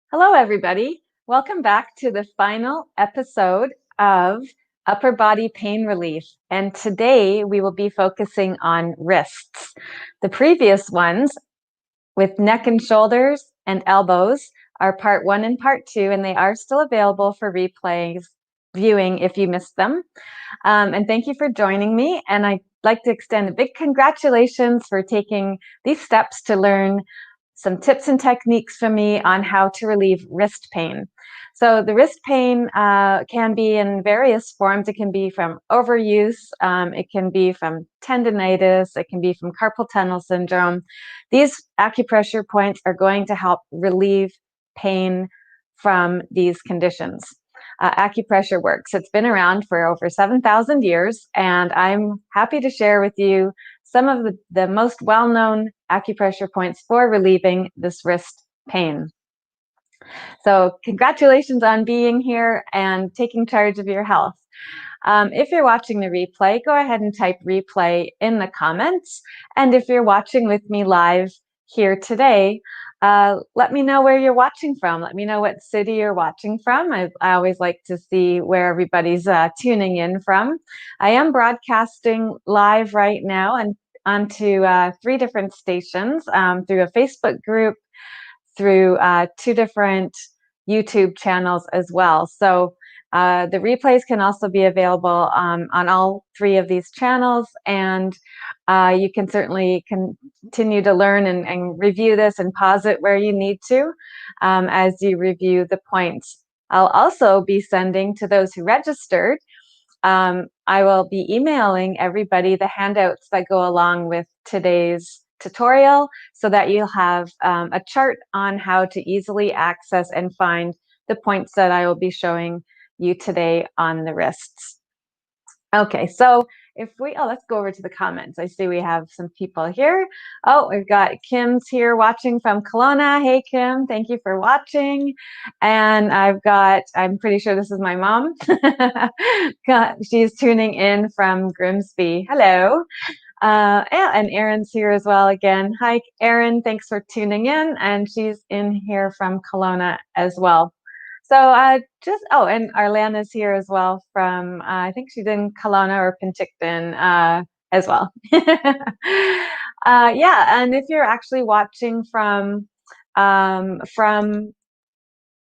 Hello, everybody. Welcome back to the final episode of Upper Body Pain Relief. And today we will be focusing on wrists. The previous ones with neck and shoulders and elbows are part 1 and part 2, and they are still available for replays viewing if you missed them. And thank you for joining me. And I'd like to extend a big congratulations for taking these steps to learn some tips and techniques from me on how to relieve wrist pain. So the wrist pain can be in various forms. It can be from overuse, it can be from tendinitis, it can be from carpal tunnel syndrome. These acupressure points are going to help relieve pain from these conditions. Acupressure works. It's been around for over 7,000 years, and I'm happy to share with you some of the most well-known acupressure points for relieving this wrist pain. So congratulations on being here and taking charge of your health. If you're watching the replay, go ahead and type replay in the comments. And if you're watching with me live here today, let me know where you're watching from. Let me know what city you're watching from. I always like to see where everybody's tuning in from. I am broadcasting live right now and onto 3 different stations, through a Facebook group, through 2 different YouTube channels as well. So the replays can also be available on all 3 of these channels, and you can certainly continue to learn and review this and pause it where you need to as you review the points. I'll also be sending to those who registered. I will be emailing everybody the handouts that go along with today's tutorial so that you'll have a chart on how to easily access and find the points that I will be showing you today on the wrists. Okay, so let's go over to the comments. I see we have some people here. Oh, we've got Kim's here watching from Kelowna. Hey, Kim, thank you for watching. And I'm pretty sure this is my mom. She's tuning in from Grimsby. Hello. And Erin's here as well again. Hi, Erin, thanks for tuning in. And she's in here from Kelowna as well. So and Arlana's here as well from, I think she's in Kelowna or Penticton as well. Yeah, and if you're actually watching from a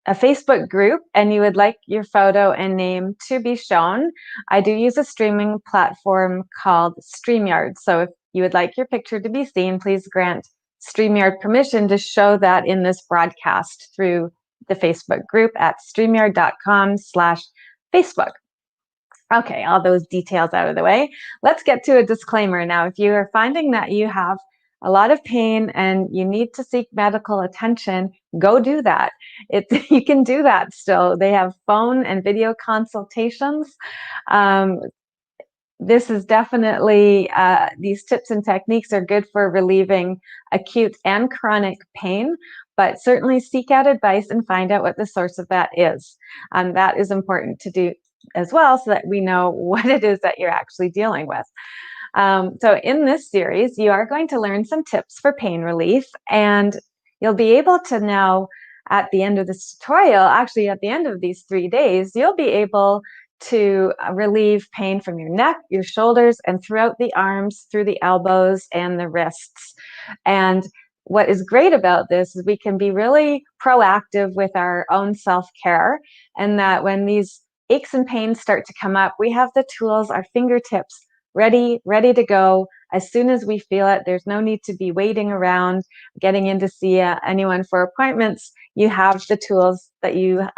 Facebook group and you would like your photo and name to be shown, I do use a streaming platform called StreamYard. So if you would like your picture to be seen, please grant StreamYard permission to show that in this broadcast through the Facebook group at streamyard.com/Facebook. Okay, all those details out of the way. Let's get to a disclaimer now. If you are finding that you have a lot of pain and you need to seek medical attention, go do that. You can do that still. They have phone and video consultations. This is definitely, these tips and techniques are good for relieving acute and chronic pain, but certainly seek out advice and find out what the source of that is. That is important to do as well so that we know what it is that you're actually dealing with. So in this series, you are going to learn some tips for pain relief, and you'll be able to now, at the end of this tutorial, actually at the end of these 3 days, you'll be able to relieve pain from your neck, your shoulders, and throughout the arms, through the elbows and the wrists. And what is great about this is we can be really proactive with our own self-care, and that when these aches and pains start to come up, we have the tools, our fingertips, ready to go as soon as we feel it. There's no need to be waiting around, getting in to see anyone for appointments. You have the tools that you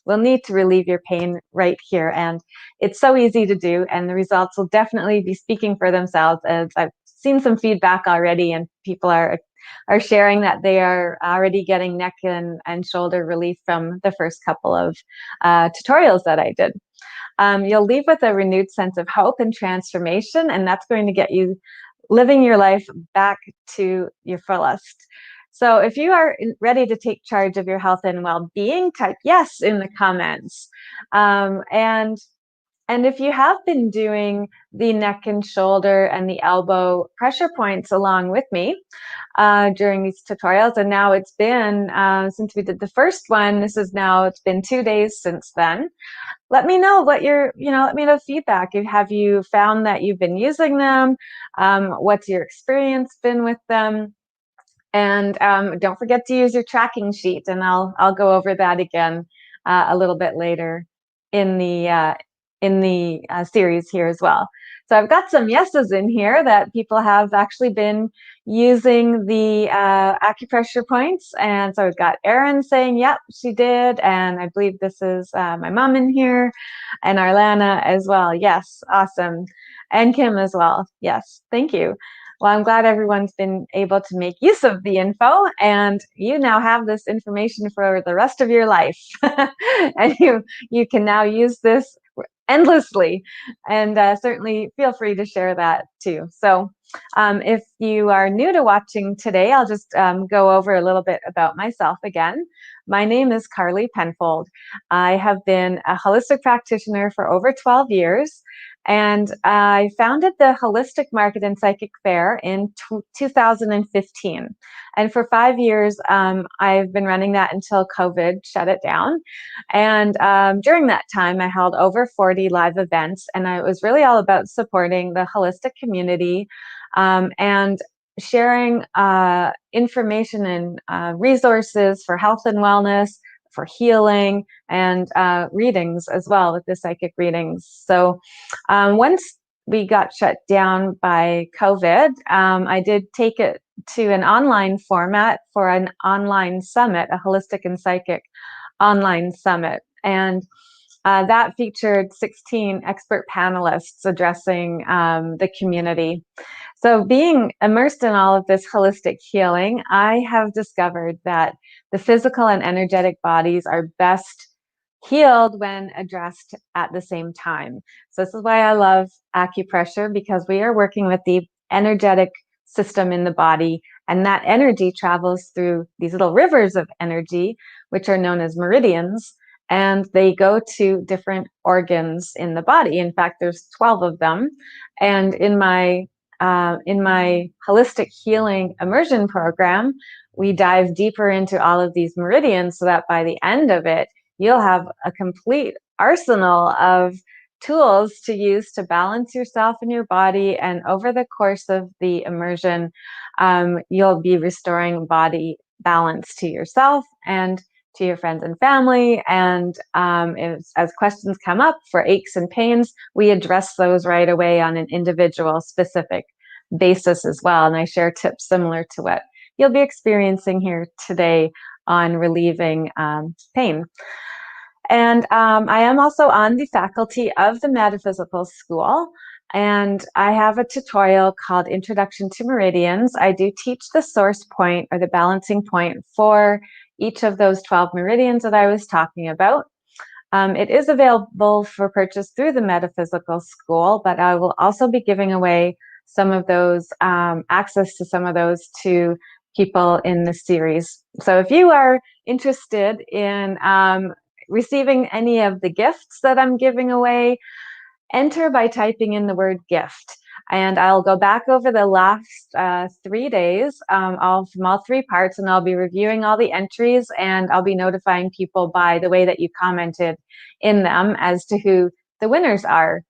will need to relieve your pain right here. And it's so easy to do, and the results will definitely be speaking for themselves, as I've seen some feedback already, and people are sharing that they are already getting neck and shoulder relief from the first couple of tutorials that I did. You'll leave with a renewed sense of hope and transformation, and that's going to get you living your life back to your fullest. So if you are ready to take charge of your health and well-being, type yes in the comments. And And if you have been doing the neck and shoulder and the elbow pressure points along with me during these tutorials, and now it's been, since we did the first one, it's been 2 days since then. Let me know what let me know feedback. Have you found that you've been using them? What's your experience been with them? And don't forget to use your tracking sheet, and I'll go over that again a little bit later in the series here as well. So I've got some yeses in here that people have actually been using the acupressure points, and so we've got Erin saying, "Yep, she did," and I believe this is my mom in here, and Arlana as well. Yes, awesome, and Kim as well. Yes, thank you. Well, I'm glad everyone's been able to make use of the info, and you now have this information for the rest of your life. And you can now use this endlessly, and certainly feel free to share that too. So if you are new to watching today, I'll just go over a little bit about myself again. My name is Carly Penfold. I have been a holistic practitioner for over 12 years. And I founded the Holistic Market and Psychic Fair in 2015. And for 5 years, I've been running that until COVID shut it down. And during that time, I held over 40 live events, and it was really all about supporting the holistic community and sharing information and resources for health and wellness, for healing, and readings as well, with the psychic readings. So once we got shut down by COVID, I did take it to an online format for an online summit, a holistic and psychic online summit. And that featured 16 expert panelists addressing the community. So being immersed in all of this holistic healing, I have discovered that the physical and energetic bodies are best healed when addressed at the same time. So this is why I love acupressure, because we are working with the energetic system in the body, and that energy travels through these little rivers of energy, which are known as meridians, and they go to different organs in the body. In fact, there's 12 of them. And in my holistic healing immersion program, we dive deeper into all of these meridians so that by the end of it, you'll have a complete arsenal of tools to use to balance yourself and your body. And over the course of the immersion, you'll be restoring body balance to yourself and to your friends and family. And as questions come up for aches and pains, we address those right away on an individual specific basis as well. And I share tips similar to what you'll be experiencing here today on relieving pain. And I am also on the faculty of the Metaphysical School, and I have a tutorial called Introduction to Meridians. I do teach the source point, or the balancing point, for each of those 12 meridians that I was talking about. It is available for purchase through the Metaphysical School, but I will also be giving away some of those, access to some of those to people in the series. So if you are interested in receiving any of the gifts that I'm giving away, enter by typing in the word gift. And I'll go back over the last 3 days from all 3 parts, and I'll be reviewing all the entries, and I'll be notifying people by the way that you commented in them as to who the winners are.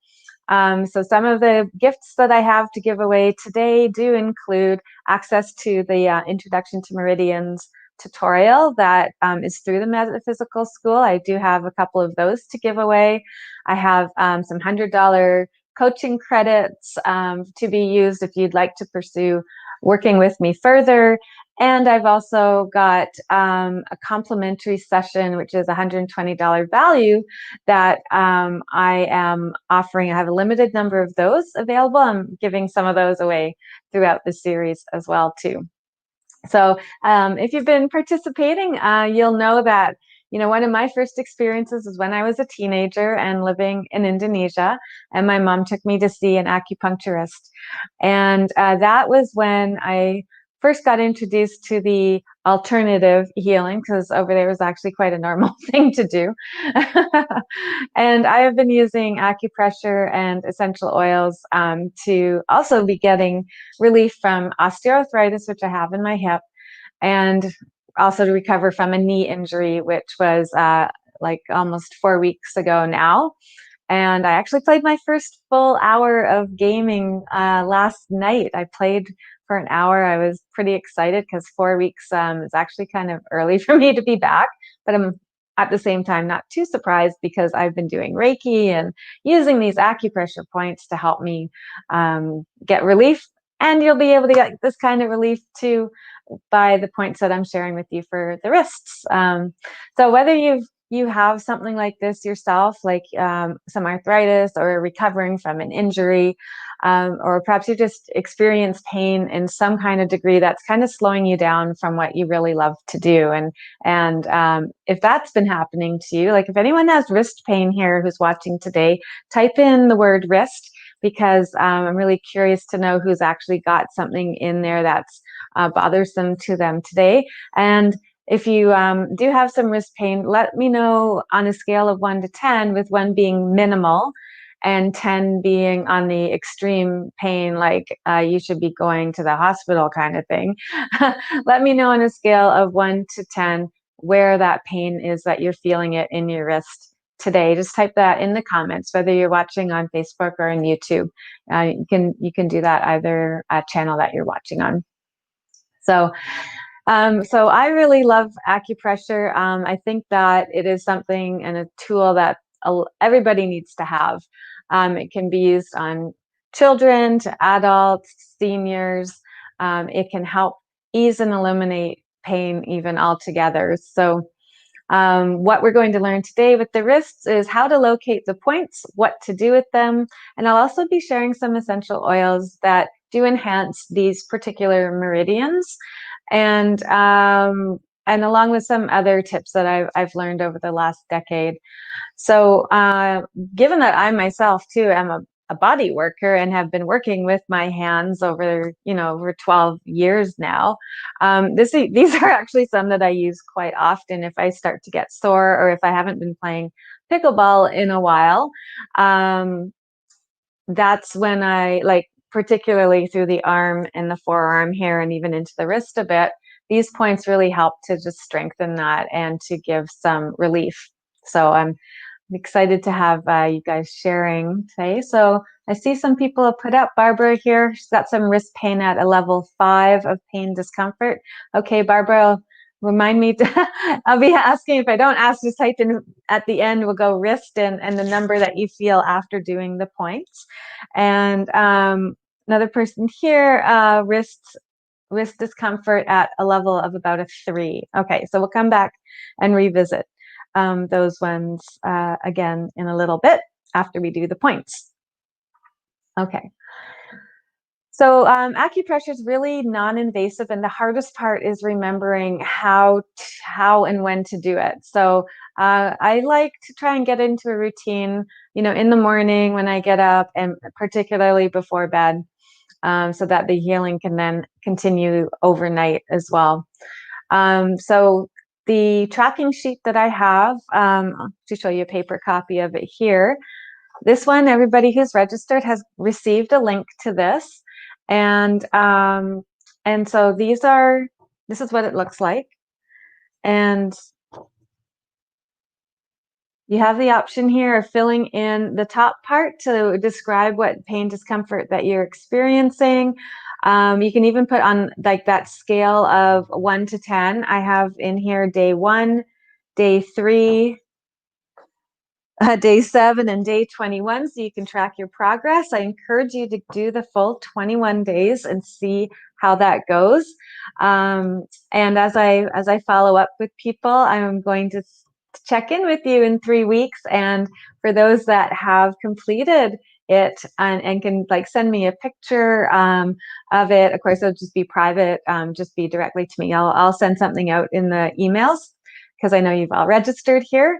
So some of the gifts that I have to give away today do include access to the Introduction to Meridians tutorial that is through the Metaphysical School. I do have a couple of those to give away. I have some $100 coaching credits to be used if you'd like to pursue working with me further. And I've also got a complimentary session, which is $120 value, that I am offering. I have a limited number of those available. I'm giving some of those away throughout the series as well, too. So if you've been participating, you'll know that, one of my first experiences was when I was a teenager and living in Indonesia, and my mom took me to see an acupuncturist. And that was when I first got introduced to the alternative healing, because over there was actually quite a normal thing to do. And I have been using acupressure and essential oils to also be getting relief from osteoarthritis, which I have in my hip, and also to recover from a knee injury, which was like almost 4 weeks ago now. And I actually played my first full hour of gaming last night. I played for an hour. I was pretty excited because 4 weeks is actually kind of early for me to be back, but I'm at the same time not too surprised because I've been doing Reiki and using these acupressure points to help me get relief. And you'll be able to get this kind of relief too by the points that I'm sharing with you for the wrists. So whether you have something like this yourself, like some arthritis or recovering from an injury, or perhaps you just experience pain in some kind of degree that's kind of slowing you down from what you really love to do. And if that's been happening to you, like if anyone has wrist pain here who's watching today, type in the word wrist, because I'm really curious to know who's actually got something in there that's bothersome to them today. And if you do have some wrist pain, let me know on a scale of 1 to 10, with 1 being minimal and 10 being on the extreme pain, like you should be going to the hospital kind of thing. Let me know on a scale of 1 to 10 where that pain is that you're feeling it in your wrist today. Just type that in the comments, whether you're watching on Facebook or on YouTube. You can do that either channel that you're watching on. So I really love acupressure. I think that it is something and a tool that everybody needs to have. It can be used on children to adults, seniors. It can help ease and eliminate pain even altogether. So what we're going to learn today with the wrists is how to locate the points, what to do with them, and I'll also be sharing some essential oils that do enhance these particular meridians, and along with some other tips that I've learned over the last decade. So given that I myself too am a body worker and have been working with my hands over 12 years now, these are actually some that I use quite often if I start to get sore or if I haven't been playing pickleball in a while. That's when I, like, particularly through the arm and the forearm here and even into the wrist a bit, these points really help to just strengthen that and to give some relief. So I'm excited to have you guys sharing today. So I see some people have put up Barbara here. She's got some wrist pain at a level 5 of pain discomfort. Okay, Barbara, remind me I'll be asking. If I don't ask, just type in at the end. We'll go wrist and the number that you feel after doing the points. And another person here, wrist discomfort at a level of about a 3. Okay, so we'll come back and revisit those ones again in a little bit after we do the points. Okay. So acupressure is really non-invasive, and the hardest part is remembering how and when to do it. So I like to try and get into a routine, in the morning when I get up, and particularly before bed, so that the healing can then continue overnight as well. So the tracking sheet that I have, to show you a paper copy of it here. This one, everybody who's registered has received a link to this. And so this is what it looks like. And you have the option here of filling in the top part to describe what pain discomfort that you're experiencing. You can even put on like that scale of 1 to 10. I have in here day 1, day 3, day 7, and day 21, so you can track your progress. I encourage you to do the full 21 days and see how that goes. And as I follow up with people, I'm going to check in with you in 3 weeks. And for those that have completed it and can send me a picture of it, of course it'll just be private, just be directly to me. I'll send something out in the emails. because I know you've all registered here.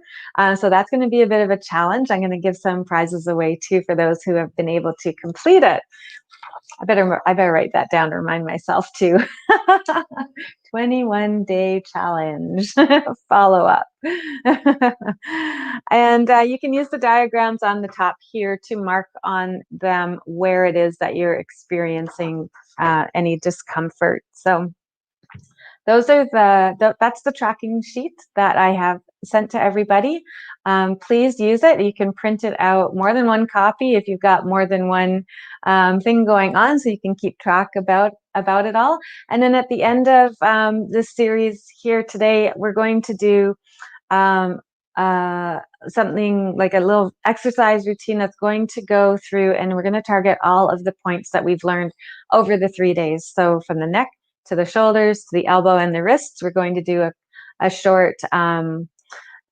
So that's going to be a bit of a challenge. I'm going to give some prizes away too for those who have been able to complete it. I better write that down to remind myself too. 21-day challenge follow up. And you can use the diagrams on the top here to mark on them where it is that you're experiencing any discomfort. So those are that's the tracking sheet that I have sent to everybody. Please use it. You can print it out, more than one copy if you've got more than one thing going on, so you can keep track about it all. And then at the end of this series here today, we're going to do something like a little exercise routine that's going to go through, and we're going to target all of the points that we've learned over the 3 days. So from the neck to the shoulders, to the elbow and the wrists, we're going to do a short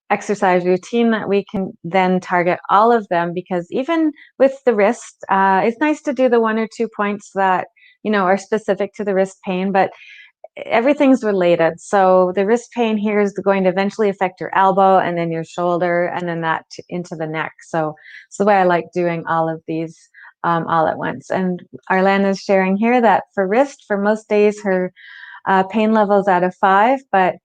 exercise routine that we can then target all of them, because even with the wrist, it's nice to do the 1 or 2 points that, you know, are specific to the wrist pain, but everything's related. So the wrist pain here is going to eventually affect your elbow and then your shoulder and then that into the neck. So it's the way I like doing all of these all at once. And Arlana is sharing here that for wrist, for most days, her pain level is at a 5, but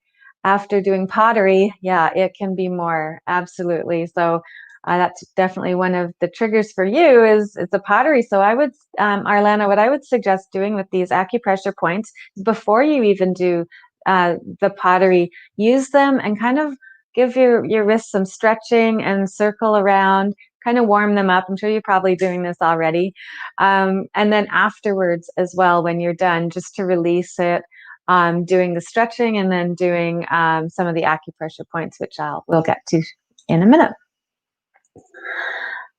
after doing pottery, yeah, it can be more. Absolutely. So that's definitely one of the triggers for you is the pottery. So I would, Arlana, what I would suggest doing with these acupressure points before you even do the pottery, use them and kind of give your wrists some stretching and circle around, kind of warm them up. I'm sure you're probably doing this already. And then afterwards as well, when you're done, just to release it, doing the stretching and then doing some of the acupressure points, which we'll get to in a minute.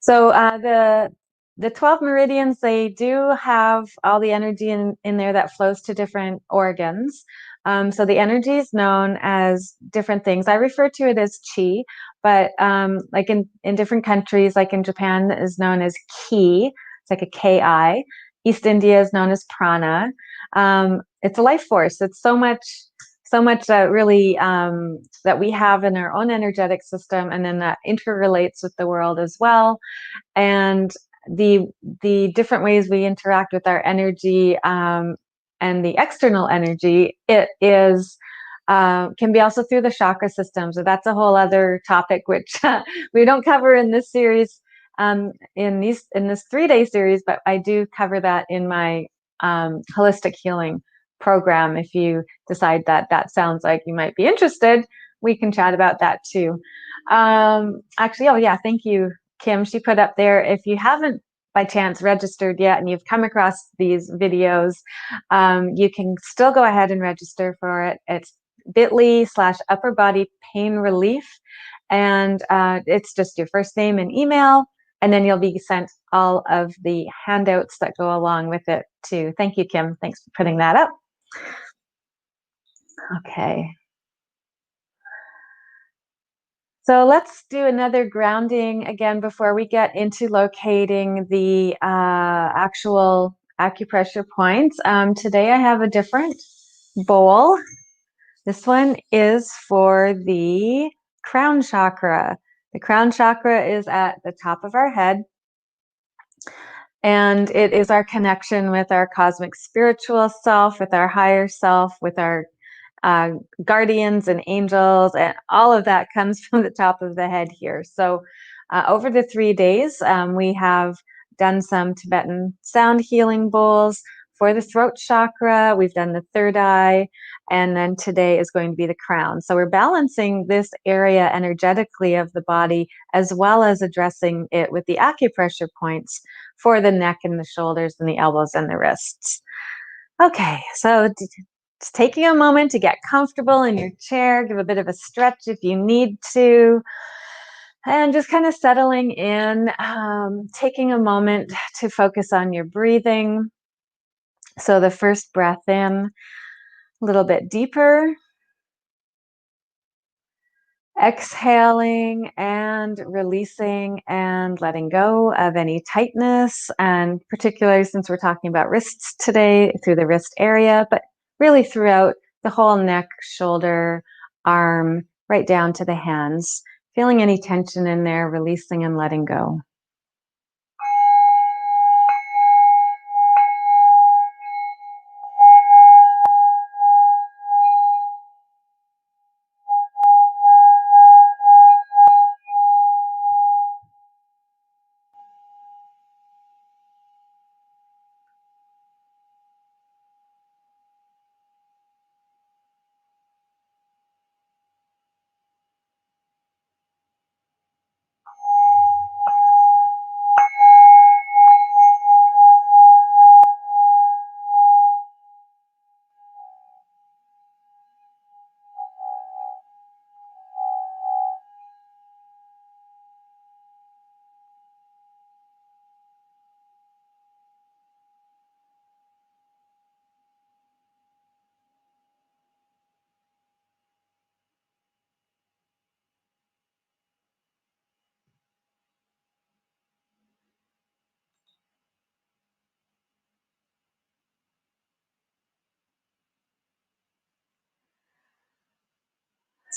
So the 12 meridians, they do have all the energy in there that flows to different organs. So the energy is known as different things. I refer to it as chi, but like in different countries, like in Japan, is known as ki. It's like a ki. East India is known as prana. It's a life force. It's so much really that we have in our own energetic system, and then that interrelates with the world as well. And the different ways we interact with our energy and the external energy, it is can be also through the chakra system. So that's a whole other topic which we don't cover in this series, in this 3-day series, but I do cover that in my holistic healing program. If you decide that sounds like you might be interested, we can chat about that too. Actually, oh yeah, thank you, Kim. She put up there, if you haven't by chance registered yet and you've come across these videos, you can still go ahead and register for it. It's bit.ly/upper body pain relief. And it's just your first name and email, and then you'll be sent all of the handouts that go along with it too. Thank you, Kim. Thanks for putting that up. Okay. So let's do another grounding again before we get into locating the actual acupressure points. Today I have a different bowl. This one is for the crown chakra. The crown chakra is at the top of our head, and it is our connection with our cosmic spiritual self, with our higher self, with our guardians and angels, and all of that comes from the top of the head here. So over the 3 days, we have done some Tibetan sound healing bowls for the throat chakra. We've done the third eye, and then today is going to be the crown. So we're balancing this area energetically of the body, as well as addressing it with the acupressure points for the neck and the shoulders and the elbows and the wrists. Okay, so just taking a moment to get comfortable in your chair, give a bit of a stretch if you need to, and just kind of settling in, taking a moment to focus on your breathing. So the first breath in, a little bit deeper, exhaling and releasing and letting go of any tightness, and particularly since we're talking about wrists today, through the wrist area, but really throughout the whole neck, shoulder, arm, right down to the hands, feeling any tension in there, releasing and letting go.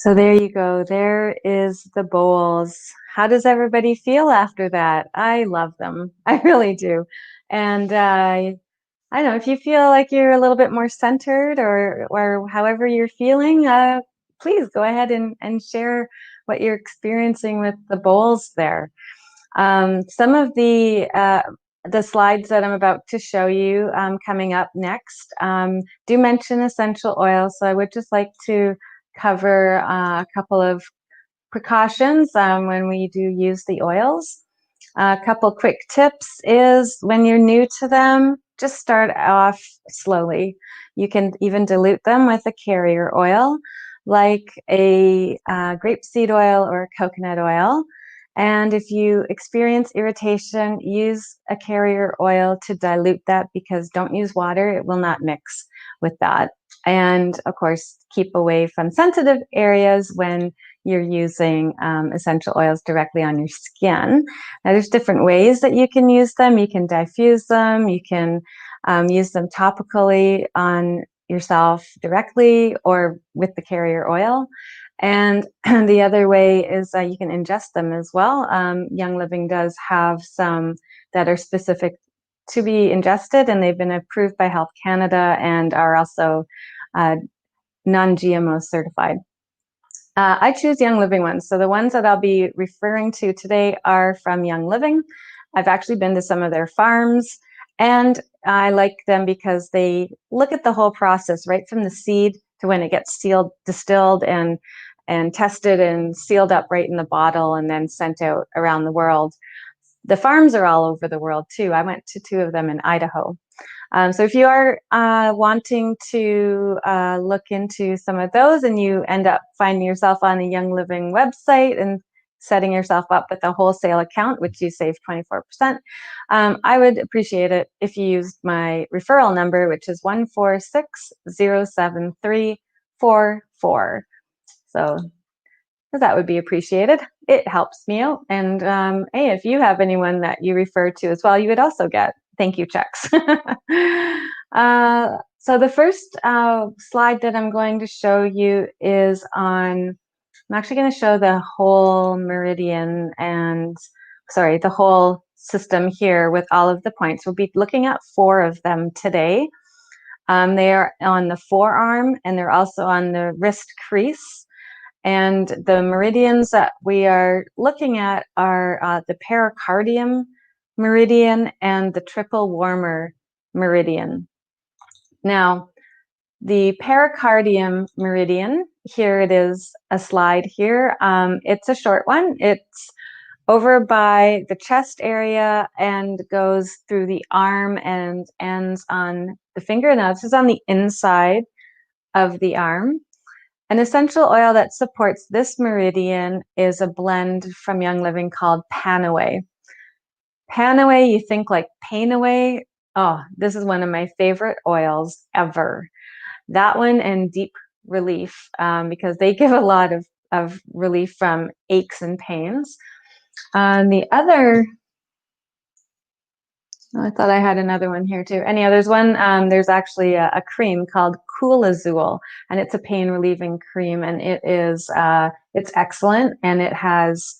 So there you go. There is the bowls. How does everybody feel after that? I love them. I really do. And I don't know, if you feel like you're a little bit more centered or however you're feeling, please go ahead and share what you're experiencing with the bowls there. Some of the slides that I'm about to show you coming up next do mention essential oils. So I would just like to cover a couple of precautions when we do use the oils. A couple quick tips is when you're new to them, just start off slowly. You can even dilute them with a carrier oil, like a grapeseed oil or a coconut oil. And if you experience irritation, use a carrier oil to dilute that, because don't use water. It will not mix with that. And of course, keep away from sensitive areas when you're using essential oils directly on your skin. Now, there's different ways that you can use them. You can diffuse them. You can use them topically on yourself directly or with the carrier oil. And the other way is you can ingest them as well. Young Living does have some that are specific to be ingested, and they've been approved by Health Canada and are also non-GMO certified. I choose Young Living ones. So the ones that I'll be referring to today are from Young Living. I've actually been to some of their farms, and I like them because they look at the whole process, right from the seed to when it gets sealed, distilled, and tested and sealed up right in the bottle and then sent out around the world. The farms are all over the world too. I went to 2 of them in Idaho. So if you are wanting to look into some of those and you end up finding yourself on the Young Living website and setting yourself up with a wholesale account, which you save 24%, I would appreciate it if you used my referral number, which is 146-073-44. So that would be appreciated. It helps me out. And hey, if you have anyone that you refer to as well, you would also get thank you checks. So the first slide that I'm going to show you is on, I'm actually going to show the whole meridian and, sorry, the whole system here with all of the points. We'll be looking at 4 of them today. They are on the forearm and they're also on the wrist crease. And the meridians that we are looking at are the pericardium meridian and the triple warmer meridian. Now, the pericardium meridian, here it is, a slide here. It's a short one. It's over by the chest area and goes through the arm and ends on the finger. Now, this is on the inside of the arm. An essential oil that supports this meridian is a blend from Young Living called Panaway. Panaway, you think like pain away. Oh, this is one of my favorite oils ever. That one and Deep Relief, because they give a lot of relief from aches and pains. The other I thought I had another one here too. Anyhow, there's one, there's actually a cream called Cool Azul, and it's a pain relieving cream, and it is, it's excellent, and it has,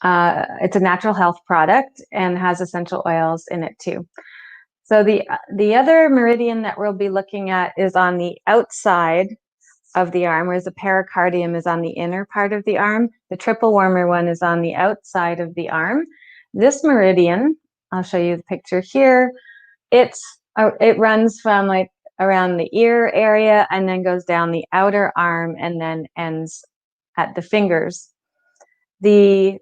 it's a natural health product and has essential oils in it too. So the other meridian that we'll be looking at is on the outside of the arm, whereas the pericardium is on the inner part of the arm. The triple warmer one is on the outside of the arm. This meridian, I'll show you the picture here. It runs from like around the ear area and then goes down the outer arm and then ends at the fingers. The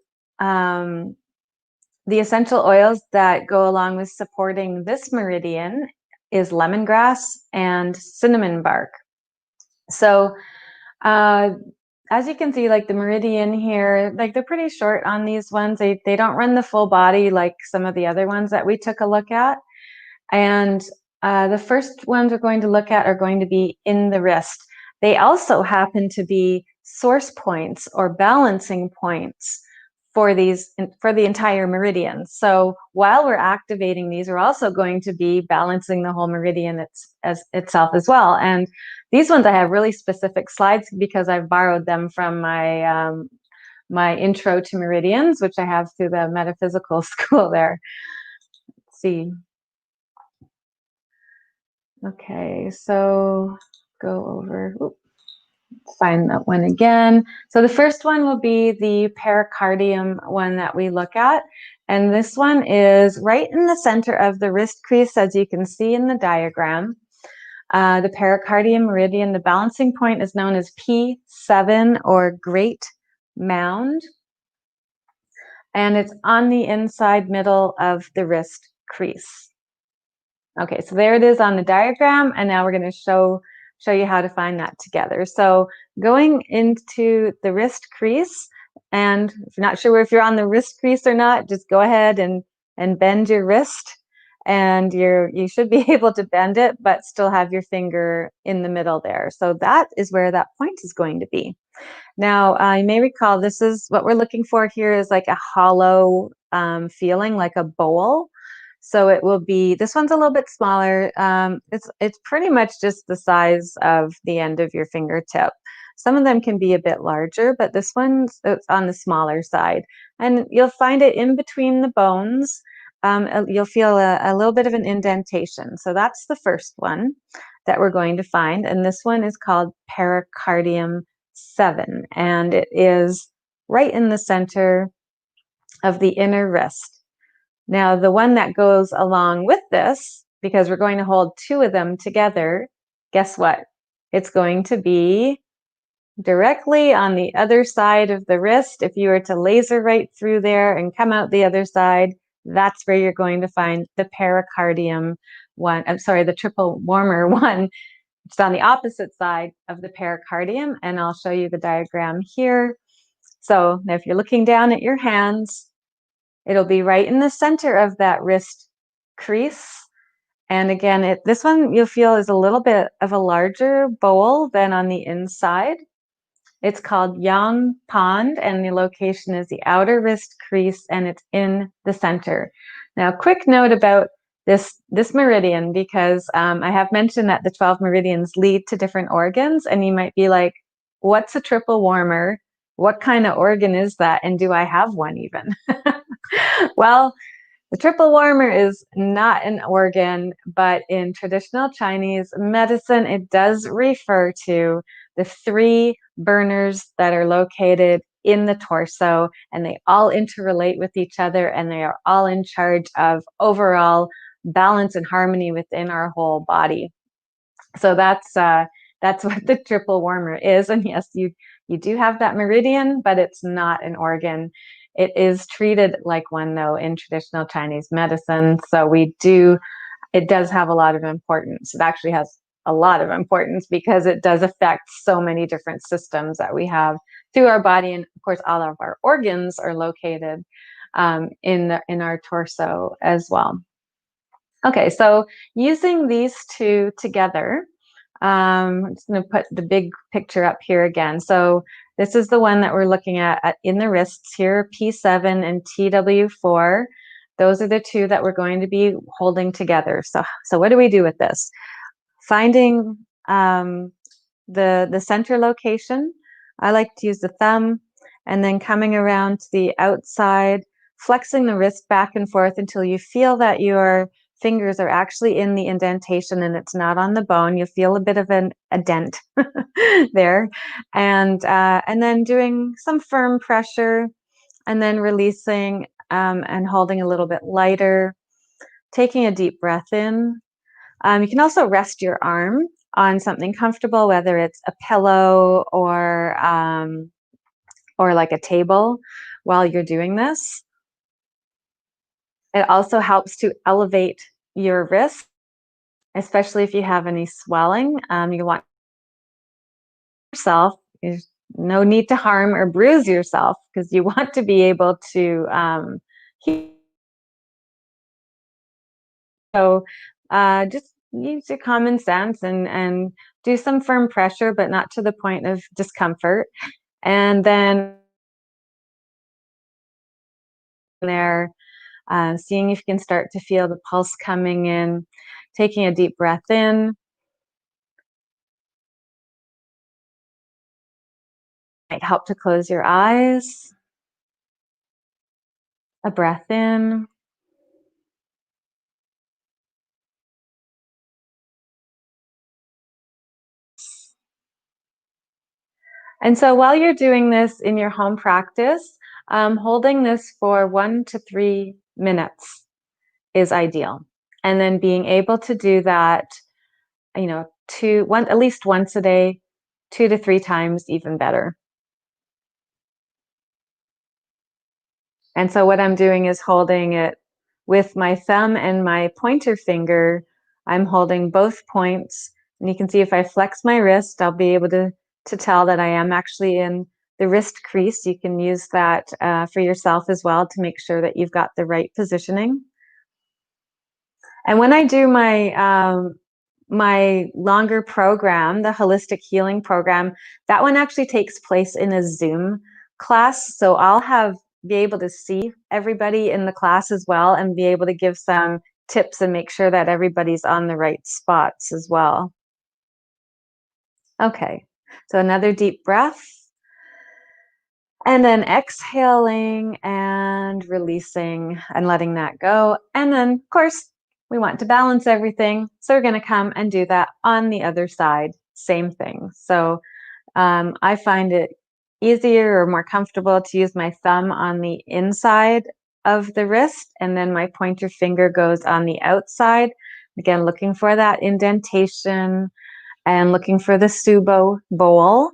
essential oils that go along with supporting this meridian is lemongrass and cinnamon bark. So as you can see, like the meridian here, like they're pretty short on these ones. They don't run the full body like some of the other ones that we took a look at. And the first ones we're going to look at are going to be in the wrist. They also happen to be source points or balancing points for the entire meridian. So while we're activating these, we're also going to be balancing the whole meridian itself as well. And these ones I have really specific slides because I've borrowed them from my my intro to meridians, which I have through the Metaphysical School there. Let's see. Okay, so go over. Find that one again. So the first one will be the pericardium one that we look at. And this one is right in the center of the wrist crease, as you can see in the diagram. The pericardium meridian, the balancing point is known as P7 or Great Mound. And it's on the inside middle of the wrist crease. Okay, so there it is on the diagram. And now we're going to show you how to find that together. So going into the wrist crease, and if you're not sure if you're on the wrist crease or not, just go ahead and bend your wrist, and you should be able to bend it, but still have your finger in the middle there. So that is where that point is going to be. Now, you may recall this is what we're looking for here is like a hollow feeling, like a bowl. So it will be, this one's a little bit smaller. It's pretty much just the size of the end of your fingertip. Some of them can be a bit larger, but this one's on the smaller side. And you'll find it in between the bones. You'll feel a little bit of an indentation. So that's the first one that we're going to find. And this one is called pericardium 7. And it is right in the center of the inner wrist. Now, the one that goes along with this, because we're going to hold two of them together, guess what? It's going to be directly on the other side of the wrist. If you were to laser right through there and come out the other side, that's where you're going to find the pericardium one. I'm sorry, the triple warmer one. It's on the opposite side of the pericardium, and I'll show you the diagram here. So if you're looking down at your hands, it'll be right in the center of that wrist crease. And again, this one you'll feel is a little bit of a larger bowl than on the inside. It's called Yang Pond, and the location is the outer wrist crease, and it's in the center. Now, quick note about this meridian, because I have mentioned that the 12 meridians lead to different organs, and you might be like, what's a triple warmer? What kind of organ is that? And do I have one even? Well, the triple warmer is not an organ, but in traditional Chinese medicine, it does refer to the 3 burners that are located in the torso, and they all interrelate with each other, and they are all in charge of overall balance and harmony within our whole body. So that's what the triple warmer is. And yes, you do have that meridian, but it's not an organ. It is treated like one, though, in traditional Chinese medicine. So it does have a lot of importance. It actually has a lot of importance because it does affect so many different systems that we have through our body. And of course, all of our organs are located in our torso as well. Okay, so using these two together, I'm just going to put the big picture up here again. So this is the one that we're looking at in the wrists here, P7 and TW4. Those are the two that we're going to be holding together. So what do we do with this? Finding the center location. I like to use the thumb, and then coming around to the outside, flexing the wrist back and forth until you feel that your fingers are actually in the indentation and it's not on the bone. You feel a bit of a dent there, and then doing some firm pressure, and then releasing and holding a little bit lighter, taking a deep breath in. You can also rest your arm on something comfortable, whether it's a pillow or like a table while you're doing this. It also helps to elevate your wrist, especially if you have any swelling. You want yourself, there's no need to harm or bruise yourself because you want to be able to heal. So just use your common sense and do some firm pressure, but not to the point of discomfort. And then there, seeing if you can start to feel the pulse coming in, taking a deep breath in. Might help to close your eyes. A breath in. And so while you're doing this in your home practice, holding this for 1 to 3 minutes is ideal. And then being able to do that, at least once a day, 2 to 3 times, even better. And so what I'm doing is holding it with my thumb and my pointer finger. I'm holding both points, and you can see if I flex my wrist, I'll be able to tell that I am actually in the wrist crease. You can use that for yourself as well to make sure that you've got the right positioning. And when I do my longer program, the holistic healing program, that one actually takes place in a Zoom class. So I'll be able to see everybody in the class as well and be able to give some tips and make sure that everybody's on the right spots as well. Okay, so another deep breath. And then exhaling and releasing and letting that go. And then, of course, we want to balance everything. So we're going to come and do that on the other side. Same thing. So I find it easier or more comfortable to use my thumb on the inside of the wrist, and then my pointer finger goes on the outside. Again, looking for that indentation and looking for the Subo bowl.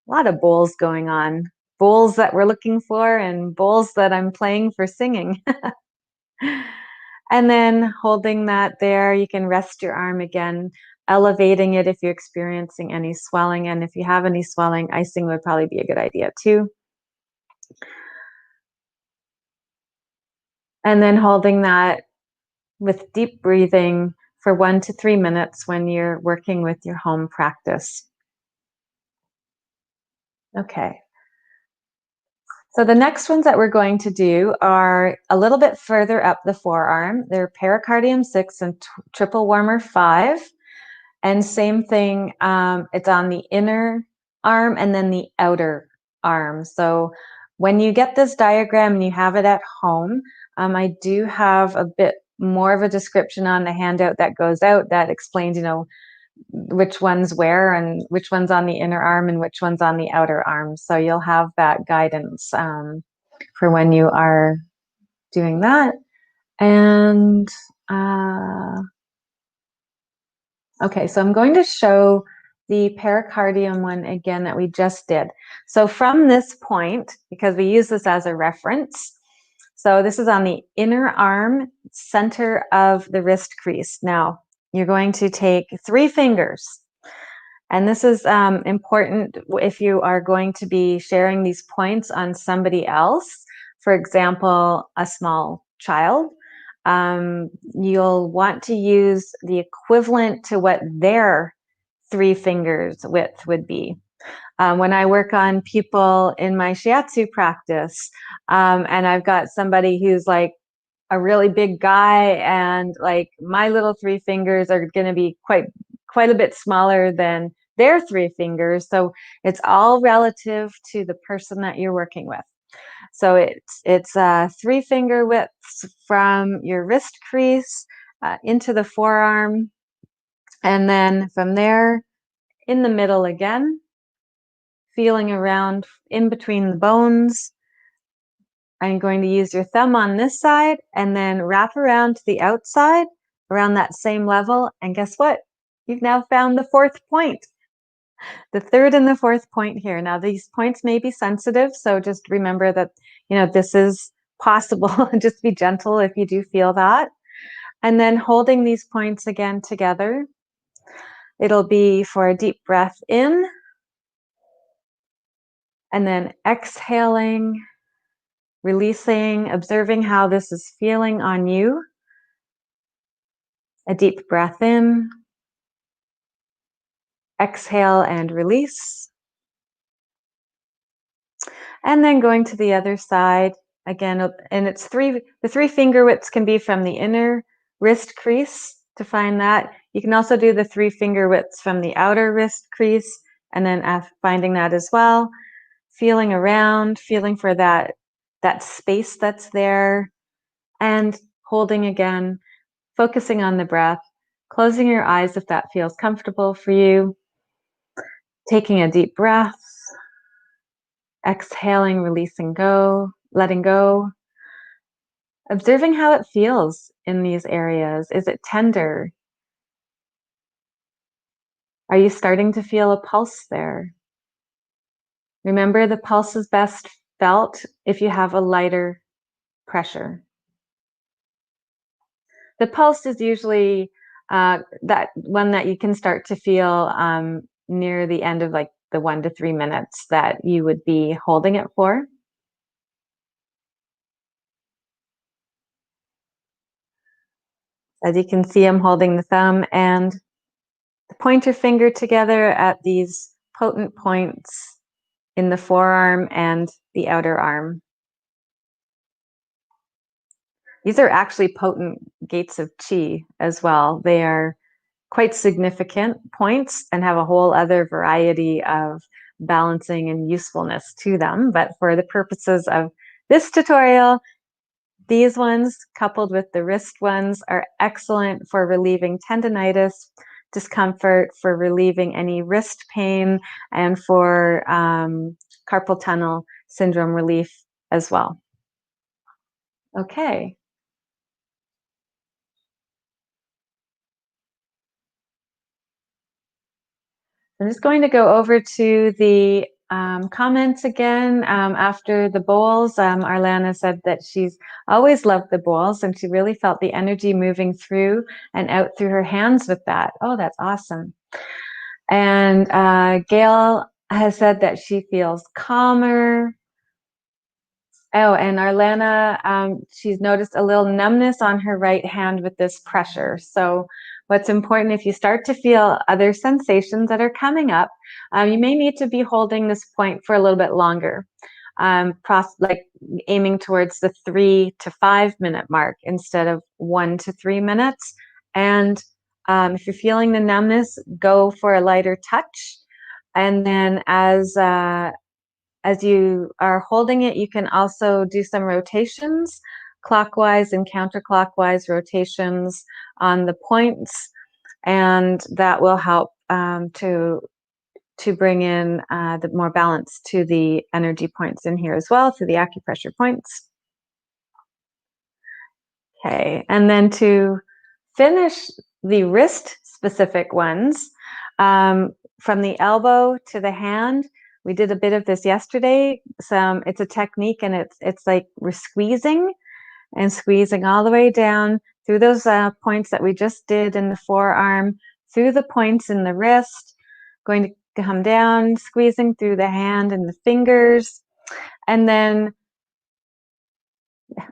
A lot of bowls going on. Bowls that we're looking for and bowls that I'm playing for singing. And then holding that there, you can rest your arm again, elevating it if you're experiencing any swelling. And if you have any swelling, icing would probably be a good idea too. And then holding that with deep breathing for 1 to 3 minutes when you're working with your home practice. Okay. So the next ones that we're going to do are a little bit further up the forearm. They're pericardium 6 and triple warmer 5. And same thing, it's on the inner arm and then the outer arm. So when you get this diagram and you have it at home, I do have a bit more of a description on the handout that goes out that explains, which one's where and which one's on the inner arm and which one's on the outer arm. So you'll have that guidance for when you are doing that. And okay, so I'm going to show the pericardium one again that we just did. So from this point, because we use this as a reference, so this is on the inner arm, center of the wrist crease. Now, you're going to take 3 fingers. And this is important if you are going to be sharing these points on somebody else. For example, a small child. You'll want to use the equivalent to what their 3 fingers width would be. When I work on people in my Shiatsu practice, and I've got somebody who's like a really big guy, and like my little 3 fingers are going to be quite a bit smaller than their 3 fingers. So it's all relative to the person that you're working with. So it's 3 finger widths from your wrist crease into the forearm, and then from there in the middle again, feeling around in between the bones. I'm going to use your thumb on this side and then wrap around to the outside around that same level. And guess what? You've now found the 4th point, the 3rd and the 4th point here. Now these points may be sensitive, so just remember that, this is possible. Just be gentle if you do feel that. And then holding these points again together. It'll be for a deep breath in, and then exhaling, releasing, observing how this is feeling on you. A deep breath in, exhale and release. And then going to the other side again, and the 3 finger widths can be from the inner wrist crease to find that. You can also do the 3 finger widths from the outer wrist crease, and then finding that as well. Feeling around, feeling for that space that's there, and holding again, focusing on the breath, closing your eyes if that feels comfortable for you, taking a deep breath, exhaling, releasing go, letting go, observing how it feels in these areas. Is it tender? Are you starting to feel a pulse there? Remember, the pulse is best felt if you have a lighter pressure. The pulse is usually that one that you can start to feel near the end of like the 1 to 3 minutes that you would be holding it for. As you can see, I'm holding the thumb and the pointer finger together at these potent points in the forearm and the outer arm. These are actually potent gates of qi as well. They are quite significant points and have a whole other variety of balancing and usefulness to them. But for the purposes of this tutorial, these ones coupled with the wrist ones are excellent for relieving tendinitis, discomfort, for relieving any wrist pain, and for carpal tunnel syndrome relief as well. Okay. I'm just going to go over to the comments again after the bowls. Arlana said that she's always loved the bowls and she really felt the energy moving through and out through her hands with that. Oh, that's awesome. And Gail has said that she feels calmer. Oh, and Arlana, she's noticed a little numbness on her right hand with this pressure. So what's important, if you start to feel other sensations that are coming up, you may need to be holding this point for a little bit longer, like aiming towards the 3 to 5 minute mark instead of 1 to 3 minutes. And if you're feeling the numbness, go for a lighter touch. And then as you are holding it, you can also do some rotations, clockwise and counterclockwise rotations on the points, and that will help to bring in the more balance to the energy points in here as well, to the acupressure points. Okay, and then to finish the wrist-specific ones, from the elbow to the hand, we did a bit of this yesterday. It's a technique, and it's like we're squeezing and squeezing all the way down through those points that we just did in the forearm, through the points in the wrist, going to come down, squeezing through the hand and the fingers, and then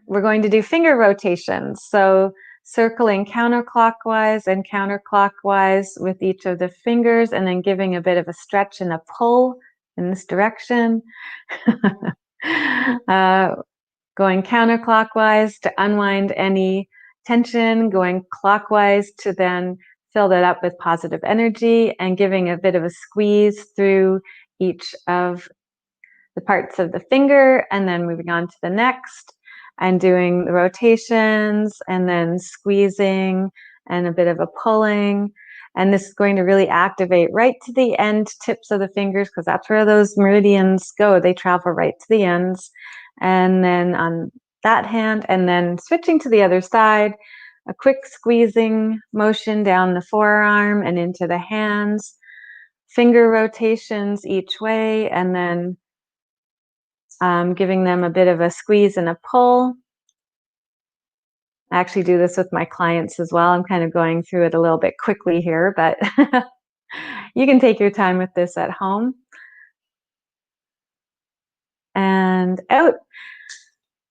we're going to do finger rotations. So circling counterclockwise and counterclockwise with each of the fingers, and then giving a bit of a stretch and a pull in this direction. going counterclockwise to unwind any tension, going clockwise to then fill that up with positive energy, and giving a bit of a squeeze through each of the parts of the finger, and then moving on to the next and doing the rotations and then squeezing and a bit of a pulling. And this is going to really activate right to the end tips of the fingers, because that's where those meridians go. They travel right to the ends. And then on that hand, and then switching to the other side, a quick squeezing motion down the forearm and into the hands, finger rotations each way, and then giving them a bit of a squeeze and a pull. I actually do this with my clients as well. I'm kind of going through it a little bit quickly here, but you can take your time with this at home. And out.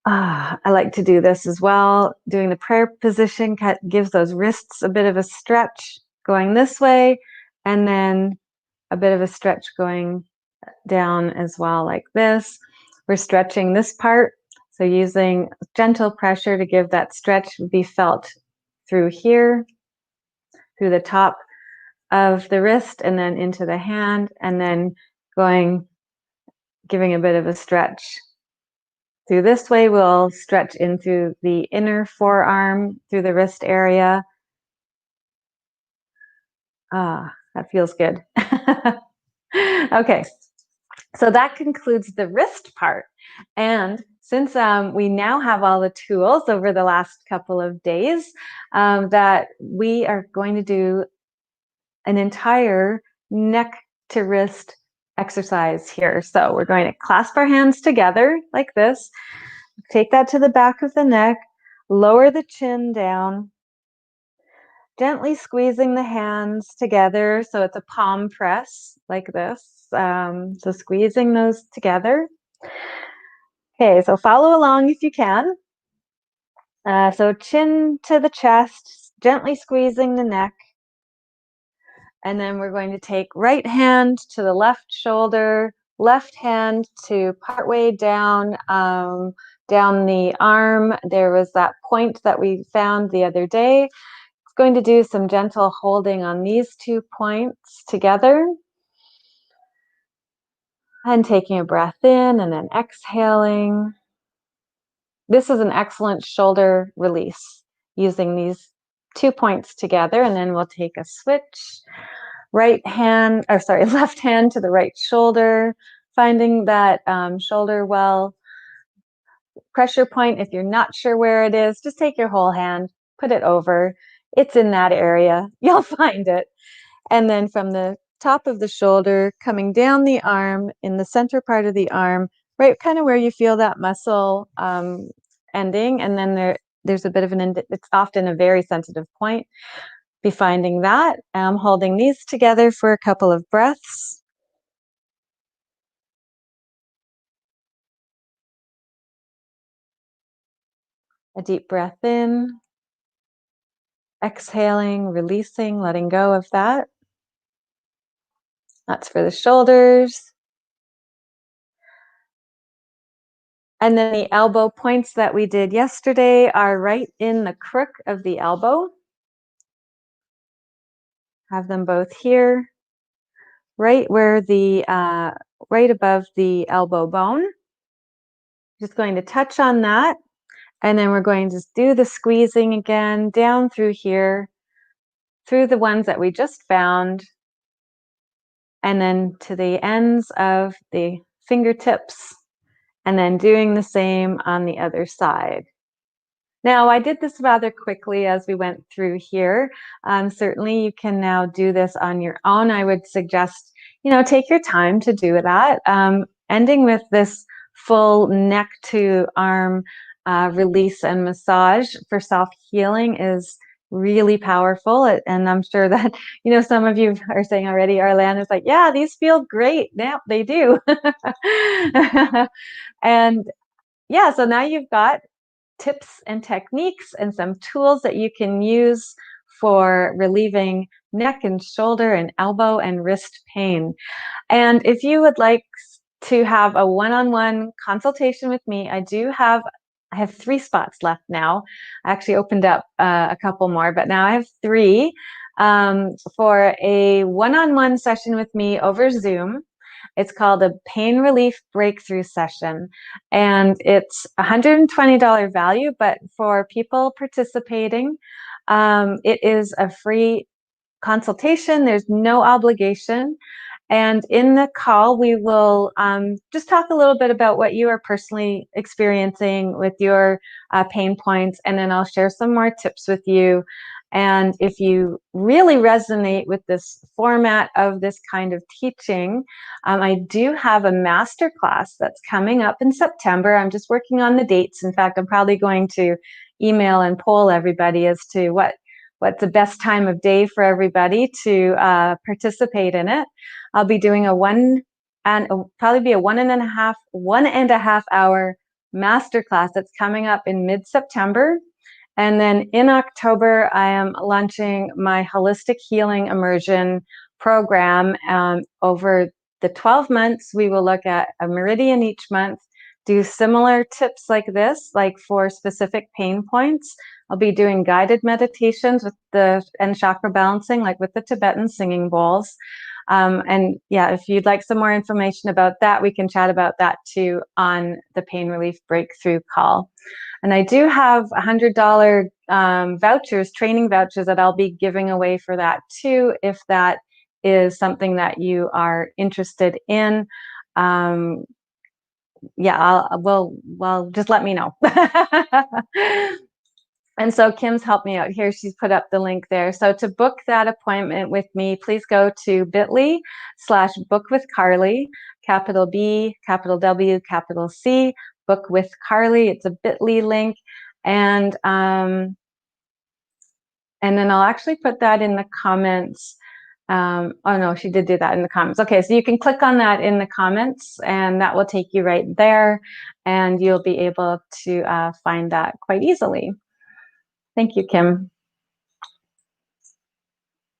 I like to do this as well. Doing the prayer position gives those wrists a bit of a stretch going this way, and then a bit of a stretch going down as well, like this. We're stretching this part, so using gentle pressure to give that stretch be felt through here, through the top of the wrist, and then into the hand, and then giving a bit of a stretch through this way. We'll stretch in through the inner forearm, through the wrist area. That feels good. Okay, so that concludes the wrist part. And since we now have all the tools over the last couple of days, that we are going to do an entire neck to wrist exercise here. So we're going to clasp our hands together like this, take that to the back of the neck, lower the chin down, gently squeezing the hands together so it's a palm press like this. So squeezing those together. Okay, so follow along if you can. So chin to the chest, gently squeezing the neck. And then we're going to take right hand to the left shoulder, left hand to partway down, down the arm. There was that point that we found the other day. It's going to do some gentle holding on these 2 points together. And taking a breath in and then exhaling. This is an excellent shoulder release using these 2 points together, and then we'll take a switch. Left hand to the right shoulder, finding that shoulder well pressure point. If you're not sure where it is, just take your whole hand, put it over. It's in that area. You'll find it. And then from the top of the shoulder, coming down the arm, in the center part of the arm, right kind of where you feel that muscle ending. And then there's a bit of it's often a very sensitive point. Be finding that. I'm holding these together for a couple of breaths. A deep breath in. Exhaling, releasing, letting go of that. That's for the shoulders. And then the elbow points that we did yesterday are right in the crook of the elbow. Have them both here, right where right above the elbow bone. Just going to touch on that, and then we're going to do the squeezing again down through here, through the ones that we just found, and then to the ends of the fingertips, and then doing the same on the other side. Now, I did this rather quickly as we went through here. Certainly, you can now do this on your own. I would suggest, take your time to do that. Ending with this full neck to arm release and massage for self-healing is really powerful. And I'm sure that, some of you are saying already, Arlan is like, yeah, these feel great. Yeah, they do. And yeah, so now you've got tips and techniques and some tools that you can use for relieving neck and shoulder and elbow and wrist pain. And if you would like to have a one-on-one consultation with me, I do have I have 3 spots left now. I actually opened up a couple more, but now I have 3 for a one-on-one session with me over Zoom. It's called a pain relief breakthrough session, and it's $120 value, but for people participating, it is a free consultation. There's no obligation. And in the call, we will just talk a little bit about what you are personally experiencing with your pain points, and then I'll share some more tips with you. And if you really resonate with this format of this kind of teaching, I do have a master class that's coming up in September. I'm just working on the dates. In fact, I'm probably going to email and poll everybody as to what's the best time of day for everybody to participate in it. I'll be doing probably be a one and a half hour masterclass that's coming up in mid-September. And then in October, I am launching my holistic healing immersion program. Over the 12 months, we will look at a meridian each month, do similar tips like this, like for specific pain points. I'll be doing guided meditations and chakra balancing, like with the Tibetan singing bowls. And yeah, if you'd like some more information about that, we can chat about that too on the Pain Relief Breakthrough call. And I do have $100 vouchers, training vouchers, that I'll be giving away for that too, if that is something that you are interested in. Yeah, well, just let me know. And so Kim's helped me out here. She's put up the link there. So to book that appointment with me, please go to bit.ly/book-with-Carly, capital B, capital W, capital C, book with Carly. It's a bit.ly link. And then I'll actually put that in the comments. Oh no, she did do that in the comments. Okay, so you can click on that in the comments and that will take you right there, and you'll be able to find that quite easily. Thank you, Kim.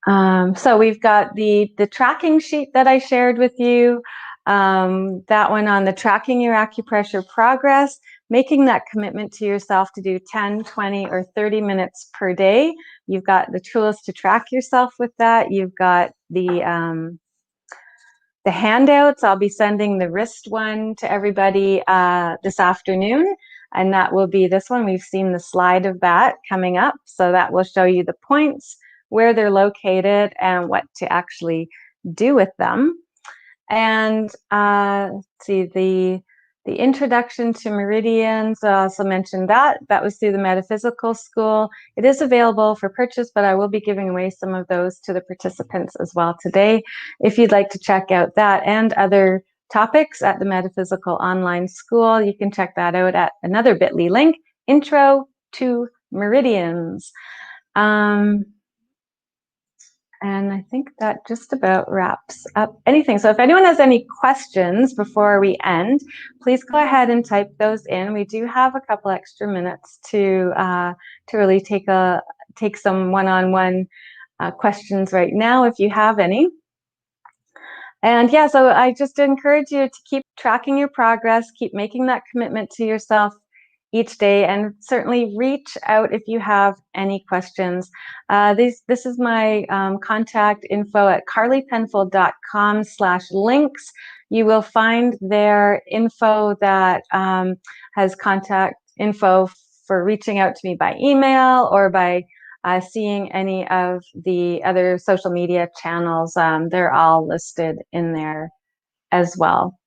So we've got the tracking sheet that I shared with you, that one on the tracking your acupressure progress, making that commitment to yourself to do 10, 20, or 30 minutes per day. You've got the tools to track yourself with that. You've got the handouts. I'll be sending the wrist one to everybody this afternoon, and that will be this one. We've seen the slide of that coming up, so that will show you the points, where they're located, and what to actually do with them. And let's see, the introduction to meridians, I also mentioned that was through the Metaphysical School. It is available for purchase, but I will be giving away some of those to the participants as well today. If you'd like to check out that and other topics at the Metaphysical Online School, you can check that out at another bit.ly link, Intro to Meridians. And I think that just about wraps up anything. So if anyone has any questions before we end, please go ahead and type those in. We do have a couple extra minutes to really take some one-on-one questions right now, if you have any. And yeah, so I just encourage you to keep tracking your progress, keep making that commitment to yourself each day, and certainly reach out if you have any questions. This is my contact info at carlypenfold.com/links. You will find there info that has contact info for reaching out to me by email or by seeing any of the other social media channels. They're all listed in there as well.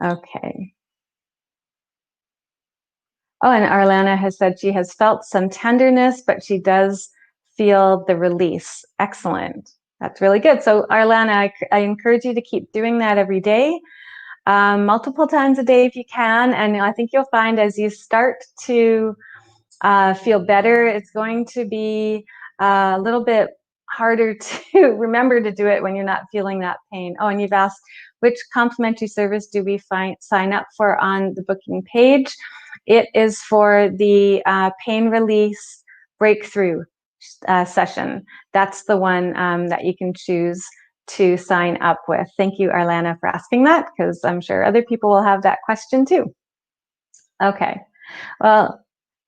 Okay. Oh, and Arlana has said she has felt some tenderness, but she does feel the release. Excellent. That's really good. So Arlana, I encourage you to keep doing that every day, multiple times a day if you can. And I think you'll find as you start to feel better, it's going to be a little bit harder to remember to do it when you're not feeling that pain. Oh, and you've asked, which complimentary service do we sign up for on the booking page? It is for the pain release breakthrough session. That's the one that you can choose to sign up with. Thank you, Arlana, for asking that, because I'm sure other people will have that question too. Okay. Well,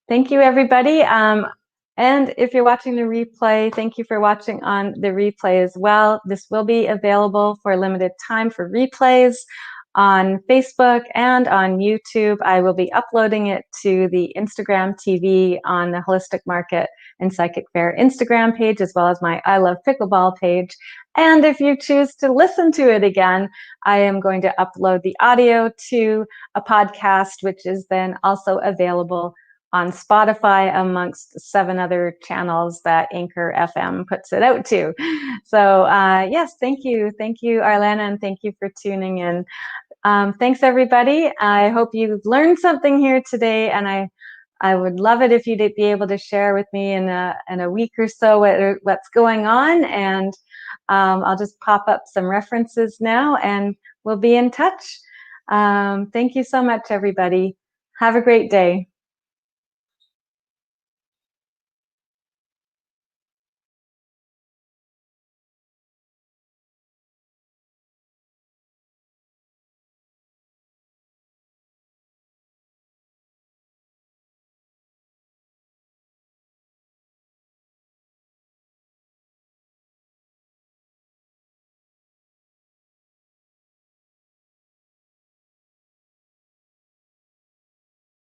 thank you, everybody. And if you're watching the replay, thank you for watching on the replay as well. This will be available for a limited time for replays on Facebook and on YouTube. I will be uploading it to the Instagram TV on the Holistic Market and Psychic Fair Instagram page, as well as my I Love Pickleball page. And if you choose to listen to it again, I am going to upload the audio to a podcast, which is then also available on Spotify amongst 7 other channels that Anchor FM puts it out to. So yes, thank you, Arlena, and thank you for tuning in. Thanks, everybody. I hope you've learned something here today, and I would love it if you'd be able to share with me in a week or so what's going on, and I'll just pop up some references now, and we'll be in touch. Thank you so much, everybody. Have a great day.